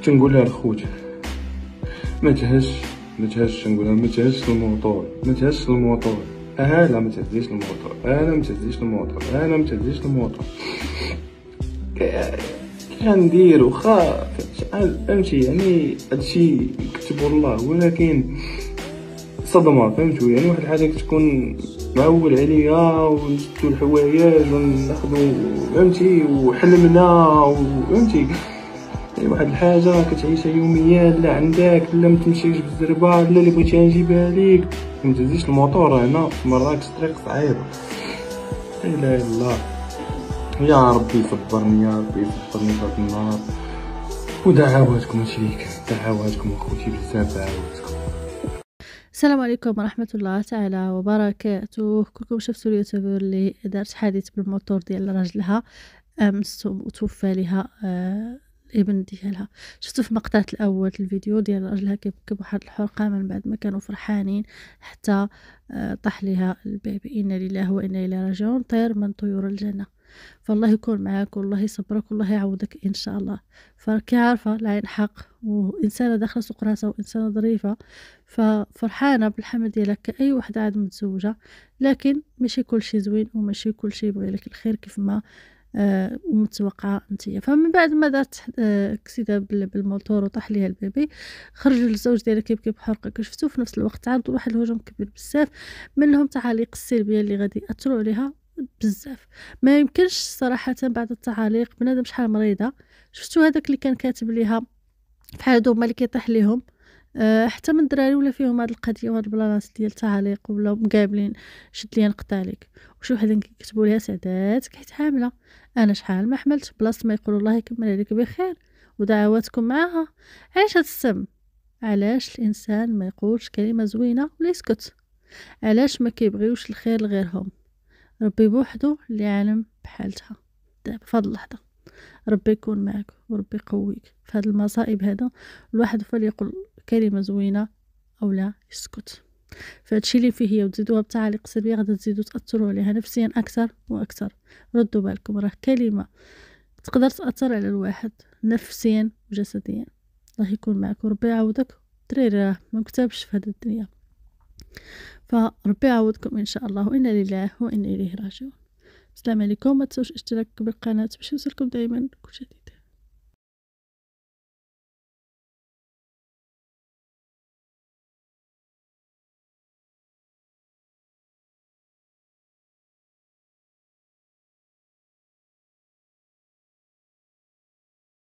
تنقول لها الخوت ما تهزش نقولها ما تهزش الموطور، ما تهزش الموطور، لا ما تهزيش الموطور، انا ما تهزيش الموطور، انا ما تهزيش الموطور. كندير واخا فهمتي، يعني هادشي كتب الله، ولكن صدمه فهمتوا. يعني واحد الحاجه كتكون معول عليها ونشدو الحوايج وناخدو فهمتي وحلمنا فهمتي. يعني واحد الحاجه كتعيشها يوميا، لا عندك لا متمشيش بالزربه لا اللي بغيتي نجيبها ليك، ما تهزيش الموطور. هنا في مراكش طريق صعيبه، لا اله الا الله. يا ربي يصبرني، يا ربي يصبرني في هاد النهار. ودعواتكم هادشي اللي كان، دعواتكم اخوتي بزاف، دعواتكم. السلام عليكم ورحمة الله تعالى وبركاته. كلكم شفتوا اليوتيوبر اللي دارت حادث بالموتور ديال راجلها امس وتوفى لها الابن ديالها. شفتوا في المقطع الاول الفيديو ديال راجلها كيبكي بواحد الحرقه من بعد ما كانوا فرحانين حتى طاح لها البيبي. انا لله وانا اليه راجعون، طير من طيور الجنه. فالله يكون معاك والله يصبرك والله يعوضك ان شاء الله. فراكي عارفه العين حق، وانسانه داخله سوق راسها وانسانه ظريفه، ففرحانه بالحمل ديالها كأي وحده عاد متزوجه. لكن ماشي كلشي زوين وماشي كلشي يبغي لك الخير كيف ما متوقعه انتيا. فمن بعد ما دارت اكسيده بالموتور وطاح ليها البيبي، خرج الزوج ديالها كيبكي بحرقه كشفتو. في نفس الوقت عرضوا واحد الهجوم كبير بزاف، منهم تعاليق السلبيه اللي غادي ياثروا عليها بزاف. ما يمكنش صراحه بعد التعاليق بنادم شحال مريضه. شفتو هذاك اللي كان كاتب ليها بحال هادو هما اللي كيطيح ليهم حتى من الدراري ولا فيهم هاد القضيه وهاد البلانات ديال التعاليق ولا مقابلين شد لي نقطع لك. وشي وحدين كيكتبوا ليها سعداتك حيت حامله. انا شحال ما حملت بلاصه ما يقولوا الله يكمل عليك بخير ودعواتكم معاها. علاش هاد السم؟ علاش الانسان ما يقولش كلمه زوينه ولا يسكت؟ علاش ما كيبغيوش الخير لغيرهم؟ ربي بوحدو اللي عالم بحالتها. دابا فهاد اللحظه ربي يكون معك وربي يقويك في هاد المصائب. هذا الواحد فليقل كلمه زوينه او لا يسكت. فهادشي اللي فيه هي وتزيدوها بتعاليق سلبيه غادي تزيدو تاثروا عليها نفسيا اكثر واكثر. ردوا بالكم، راه كلمه تقدر تاثر على الواحد نفسيا وجسديا. الله يكون معك وربي يعوضك. الدراري راه ما مكتبش في هذه الدنيا، فربي يعوضكم ان شاء الله، وانا لله وانا اليه راجعون. السلام عليكم. ما تنسوش الاشتراك بالقناه باش يوصلكم دائما كل جديد.